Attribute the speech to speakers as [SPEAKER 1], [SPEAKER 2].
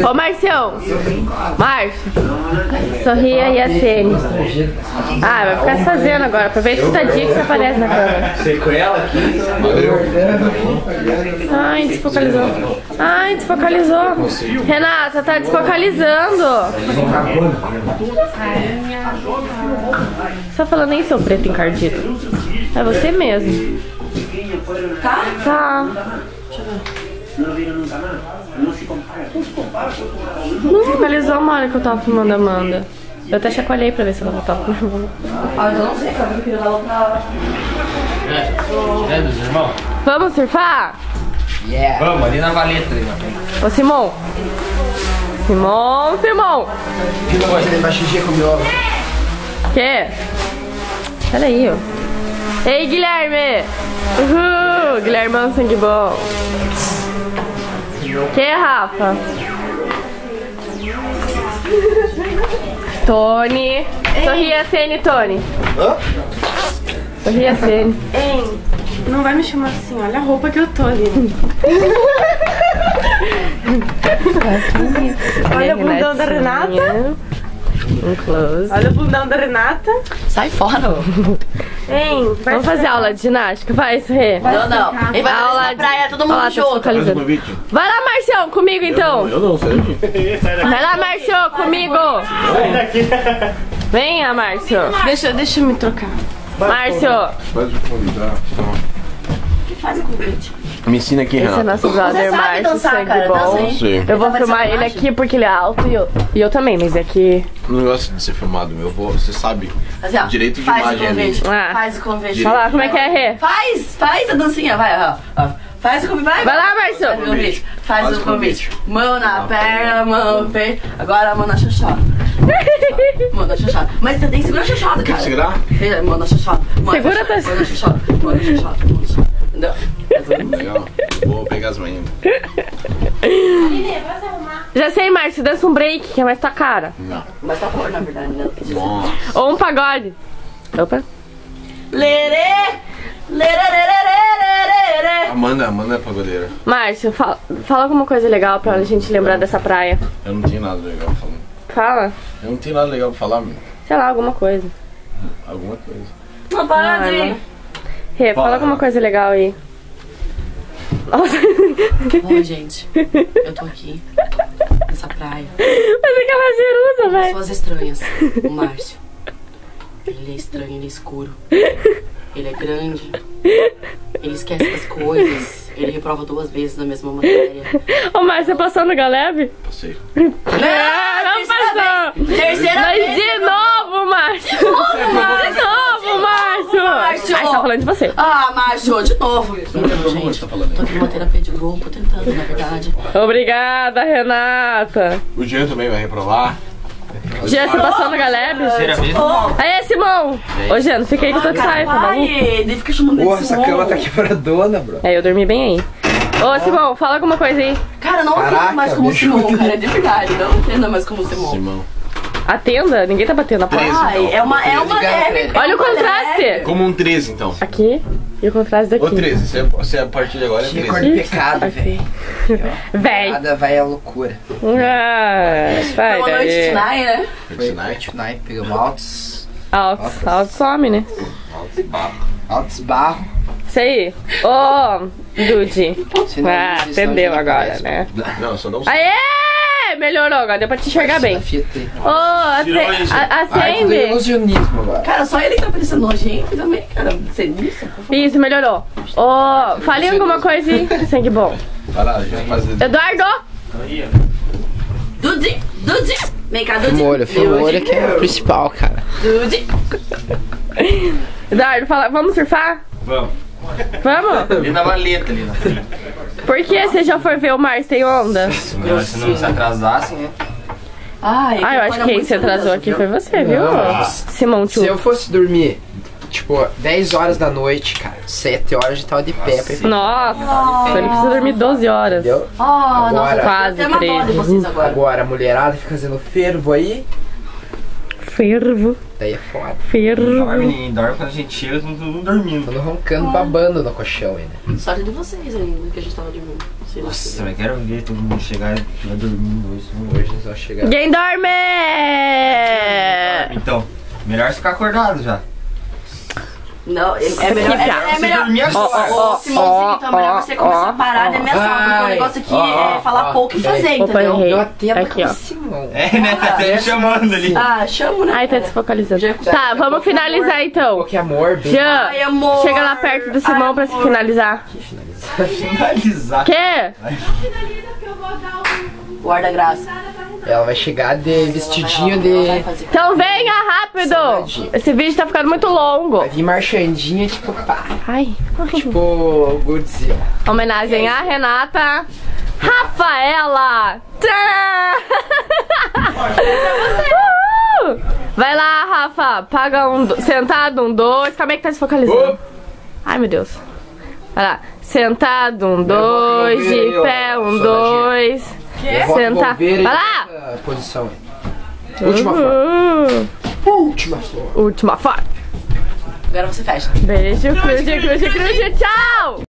[SPEAKER 1] Ô, Marcião! Márcio! Sorria e acene. Ah, vai ficar se fazendo agora. Aproveita o tadinho que você aparece na câmera.
[SPEAKER 2] Sequela aqui.
[SPEAKER 1] Ai, desfocalizou. Ai, desfocalizou. Renata, tá desfocalizando. Você tá falando em seu preto encardido? É você mesmo.
[SPEAKER 3] Tá?
[SPEAKER 1] Tá. Não focalizou uma hora que eu tava filmando a Amanda. Eu até chacoalhei pra ver se ela tava filmando.
[SPEAKER 3] Ah, eu não sei, cara. Eu queria dar outra.
[SPEAKER 2] É dos irmãos?
[SPEAKER 1] Vamos surfar?
[SPEAKER 4] Yeah.
[SPEAKER 2] Vamos, ali na valeta ali na frente.
[SPEAKER 1] Ô, Simão. Simão.
[SPEAKER 4] Você vai xixi com meu ovo.
[SPEAKER 1] Quê? Peraí, ó. Ei, Guilherme! Uhul! Guilhermão, sangue bom. Que, Rafa? Tony. Sorria, Cene, Tony. Sorria, Cene.
[SPEAKER 5] Ei, não vai me chamar assim, olha a roupa que eu tô ali. Olha o bundão da Renata.
[SPEAKER 1] Um close.
[SPEAKER 5] Olha o bundão da Renata.
[SPEAKER 3] Sai fora, ô.
[SPEAKER 5] Ei,
[SPEAKER 1] Vamos fazer aula de ginástica? Vai, Rê.
[SPEAKER 3] Não, não. Ele vai
[SPEAKER 1] Aula
[SPEAKER 3] na
[SPEAKER 1] de-
[SPEAKER 3] praia, todo
[SPEAKER 1] Olha lá,
[SPEAKER 3] mundo
[SPEAKER 1] tá
[SPEAKER 3] junto.
[SPEAKER 1] focalizando. Vai lá, Marcião, comigo então.
[SPEAKER 4] Eu não sei.
[SPEAKER 1] Vai lá, Márcio, comigo. Venha, Márcio.
[SPEAKER 5] Deixa eu me trocar.
[SPEAKER 1] Márcio.
[SPEAKER 4] Pode convidar.
[SPEAKER 3] Faz o convite.
[SPEAKER 4] Me ensina aqui,
[SPEAKER 1] Esse é
[SPEAKER 4] Renato.
[SPEAKER 1] nosso brother,
[SPEAKER 3] Você sabe
[SPEAKER 1] Márcio,
[SPEAKER 3] dançar,
[SPEAKER 1] sangue
[SPEAKER 3] cara, dança
[SPEAKER 1] bom.
[SPEAKER 3] aí.
[SPEAKER 4] Sim.
[SPEAKER 1] Eu vou
[SPEAKER 3] Vai
[SPEAKER 1] filmar
[SPEAKER 3] fazer
[SPEAKER 1] ele
[SPEAKER 3] imagem?
[SPEAKER 1] aqui porque ele é alto e eu também, mas aqui...
[SPEAKER 4] Não gosto de ser filmado, meu. Você sabe.
[SPEAKER 3] Assim, ó,
[SPEAKER 4] Direito de
[SPEAKER 3] faz
[SPEAKER 4] imagem
[SPEAKER 3] o convite.
[SPEAKER 1] Ah.
[SPEAKER 3] Faz o convite.
[SPEAKER 1] Olha lá, como é que é, Rê?
[SPEAKER 3] Faz a dancinha, vai, ó. Faz o convite, vai.
[SPEAKER 1] Vai lá, Márcio.
[SPEAKER 3] Faz o convite. Faz o convite. Mão na perna, mão no peito. Agora a mão na xoxota. Mão na xoxota. Mas você tem que segurar a xoxota, cara.
[SPEAKER 4] segurar?
[SPEAKER 3] Mão na xoxota.
[SPEAKER 1] Segura, tá?
[SPEAKER 3] Mão na xoxota. Mão na xoxota. Mão na xoxota. Entendeu?
[SPEAKER 4] Legal. Vou pegar as manhãs.
[SPEAKER 1] Já sei, Márcio, dança um break, que é mais tua cara.
[SPEAKER 4] Não.
[SPEAKER 3] Mas tá cor, na verdade, né?
[SPEAKER 4] Nossa.
[SPEAKER 1] Ou um pagode. Opa.
[SPEAKER 3] Lerê! Lerê!
[SPEAKER 4] Amanda é pagodeira.
[SPEAKER 1] Márcio, fala alguma coisa legal pra gente lembrar dessa praia.
[SPEAKER 4] Eu não tenho nada legal falando.
[SPEAKER 1] Fala.
[SPEAKER 4] Eu não tenho nada legal pra falar, meu.
[SPEAKER 1] Sei lá, alguma coisa.
[SPEAKER 4] Alguma coisa.
[SPEAKER 3] Não para
[SPEAKER 1] Ah,
[SPEAKER 3] de...
[SPEAKER 1] não. Rê, fala
[SPEAKER 4] Fala.
[SPEAKER 1] alguma coisa legal aí. Nossa.
[SPEAKER 3] Bom, gente, eu tô aqui nessa praia.
[SPEAKER 1] Mas aquela jerusa, velho.
[SPEAKER 3] Pessoas estranhas. O Márcio. Ele é estranho, ele é escuro. Ele é grande. Ele esquece das coisas. Ele reprova 2 vezes na mesma matéria.
[SPEAKER 1] Ô, Márcio, você passou no Galeb?
[SPEAKER 4] Passei.
[SPEAKER 1] Não passou!
[SPEAKER 3] Terceira
[SPEAKER 1] Mas
[SPEAKER 3] vez.
[SPEAKER 1] de novo, Márcio! De novo, Márcio!
[SPEAKER 3] Márcio!
[SPEAKER 1] Ai, tá falando de você.
[SPEAKER 3] Ah, Márcio, de novo. Então,
[SPEAKER 4] Como você
[SPEAKER 3] gente,
[SPEAKER 4] tá falando
[SPEAKER 3] tô
[SPEAKER 4] aí?
[SPEAKER 3] aqui numa terapia de grupo, tentando, na verdade.
[SPEAKER 1] Obrigada, Renata.
[SPEAKER 4] O Jean também vai reprovar.
[SPEAKER 1] Jean, você passou no Galeb?
[SPEAKER 2] Terceira vez?
[SPEAKER 1] Aê, Simão! Ô, Jean, não fiquei com todo saio, tá maluco?
[SPEAKER 3] Pai, ele fica chamando
[SPEAKER 6] Porra,
[SPEAKER 3] de
[SPEAKER 6] essa
[SPEAKER 3] Simão.
[SPEAKER 6] cama tá quebradona, bro.
[SPEAKER 1] É, eu dormi bem aí. Ô, Simão, fala alguma coisa aí.
[SPEAKER 3] Cara, não
[SPEAKER 6] Caraca,
[SPEAKER 3] atenda mais como
[SPEAKER 6] bicho.
[SPEAKER 3] Simão, cara, de verdade. Não atenda mais como Simão.
[SPEAKER 4] Simão.
[SPEAKER 1] Atenda? Ninguém tá batendo na porta.
[SPEAKER 3] Ai, é uma leve.
[SPEAKER 1] Olha o contraste.
[SPEAKER 4] Como um 13, então.
[SPEAKER 1] Aqui e o contraste daqui.
[SPEAKER 4] Ô, 13. Você a partir de agora é
[SPEAKER 6] Recorde
[SPEAKER 4] 13.
[SPEAKER 6] de pecado,
[SPEAKER 1] Aqui.
[SPEAKER 6] velho.
[SPEAKER 1] Véi.
[SPEAKER 6] Nada vai à loucura.
[SPEAKER 1] Ah,
[SPEAKER 3] Foi
[SPEAKER 1] vai
[SPEAKER 3] uma noite de
[SPEAKER 1] daí.
[SPEAKER 3] Tunai, né?
[SPEAKER 6] Foi tonight, pegamos altos
[SPEAKER 1] Alto some, né?
[SPEAKER 6] barros.
[SPEAKER 1] Isso aí. Ô, Dude.
[SPEAKER 6] Se não,
[SPEAKER 1] Ah,
[SPEAKER 6] vocês
[SPEAKER 1] entendeu
[SPEAKER 6] não
[SPEAKER 1] agora,
[SPEAKER 6] aparecem.
[SPEAKER 1] né?
[SPEAKER 4] Não, só dá um...
[SPEAKER 1] Aê! Melhorou agora, deu pra te enxergar bem.
[SPEAKER 6] Essa fita aí.
[SPEAKER 1] Ô,
[SPEAKER 6] Ai, tudo
[SPEAKER 1] acende.
[SPEAKER 6] ilusionismo agora.
[SPEAKER 3] Cara, só ele que tá parecendo nojento também, cara. Cenista.
[SPEAKER 1] Isso, melhorou. Ô, fale alguma coisa aí. Sangue bom.
[SPEAKER 4] Vai lá, já faz...
[SPEAKER 1] Eduardo!
[SPEAKER 3] Dude. Vem cá, Dude.
[SPEAKER 6] Filma o olho que é o principal, cara.
[SPEAKER 3] Dude.
[SPEAKER 1] Eduardo, fala, vamos surfar?
[SPEAKER 2] Vamos.
[SPEAKER 1] Vamos?
[SPEAKER 2] Ali na valeta ali na frente.
[SPEAKER 1] Por que você já foi ver o Mars tem onda?
[SPEAKER 2] Se não se atrasasse, né?
[SPEAKER 3] Ai,
[SPEAKER 1] Ah, eu acho que quem se atrasou aqui foi você, viu? Simão Tchu.
[SPEAKER 6] Se eu fosse dormir, tipo, 10 horas da noite, cara, 7 horas já tava de pé pra ir pra...
[SPEAKER 1] Nossa, ele precisa dormir 12 horas.
[SPEAKER 6] Entendeu?
[SPEAKER 3] Ah, nossa,
[SPEAKER 6] Agora-
[SPEAKER 1] Quase
[SPEAKER 3] tem uma dó de
[SPEAKER 1] 13.
[SPEAKER 3] vocês agora.
[SPEAKER 6] Agora a mulherada fica fazendo fervo aí.
[SPEAKER 1] Fervo.
[SPEAKER 6] Daí é foda.
[SPEAKER 1] Fervo.
[SPEAKER 2] Ninguém dorme quando a gente chega, todo mundo dormindo.
[SPEAKER 6] Todo roncando, babando no colchão ainda.
[SPEAKER 3] Sorte de vocês ainda, que a gente tava dormindo. Sei lá.
[SPEAKER 2] Nossa, eu quero ver todo mundo chegar e estiver dormindo hoje.
[SPEAKER 6] Hoje nós vamos chegar.
[SPEAKER 1] Ninguém dorme!
[SPEAKER 2] Então, melhor ficar acordado já.
[SPEAKER 3] Não, é melhor. É
[SPEAKER 2] Você
[SPEAKER 3] melhor.
[SPEAKER 2] dormir agora.
[SPEAKER 3] Ô, Simãozinho, então é melhor você começar a parar de ameaçar, porque o negócio aqui é falar pouco e fazer,
[SPEAKER 1] Opa,
[SPEAKER 3] entendeu?
[SPEAKER 1] errei.
[SPEAKER 6] Eu atendo
[SPEAKER 1] Aqui,
[SPEAKER 6] com
[SPEAKER 1] ó.
[SPEAKER 6] o Simão.
[SPEAKER 2] É, né? Tá até me chamando ali.
[SPEAKER 3] Ah, chamo, né?
[SPEAKER 1] Ai, tá desfocalizando.
[SPEAKER 3] Já-
[SPEAKER 1] Tá, vamos finalizar então.
[SPEAKER 6] Pô, que amor, bem.
[SPEAKER 1] Jean,
[SPEAKER 3] Ai, amor.
[SPEAKER 1] chega lá perto do Simão
[SPEAKER 3] Ai,
[SPEAKER 1] pra se
[SPEAKER 3] amor.
[SPEAKER 1] finalizar.
[SPEAKER 2] Finalizar.
[SPEAKER 1] Quê?
[SPEAKER 3] Guarda-graça.
[SPEAKER 6] Ela vai chegar de vestidinho
[SPEAKER 3] Ela vai
[SPEAKER 6] de...
[SPEAKER 3] fazer.
[SPEAKER 1] Então venha rápido! Esse vídeo tá ficando muito longo.
[SPEAKER 6] Vai vir marchandinha, tipo, pá.
[SPEAKER 1] Ai.
[SPEAKER 6] Tipo, Godzilla.
[SPEAKER 1] Homenagem a Renata Rafaela. Tcharam! Uhul! Vai lá, Rafa. Paga sentado, 1, 2. Calma aí que tá desfocalizando. Ai, meu Deus. Vai lá. Sentado, 1, 2. De pé, 1, 2. Sentar. Vai lá!
[SPEAKER 6] Posição aí. Última foto. Última foto.
[SPEAKER 1] Última foto.
[SPEAKER 3] Agora você fecha.
[SPEAKER 1] Beijo, cruze, cruze, cruze. Tchau!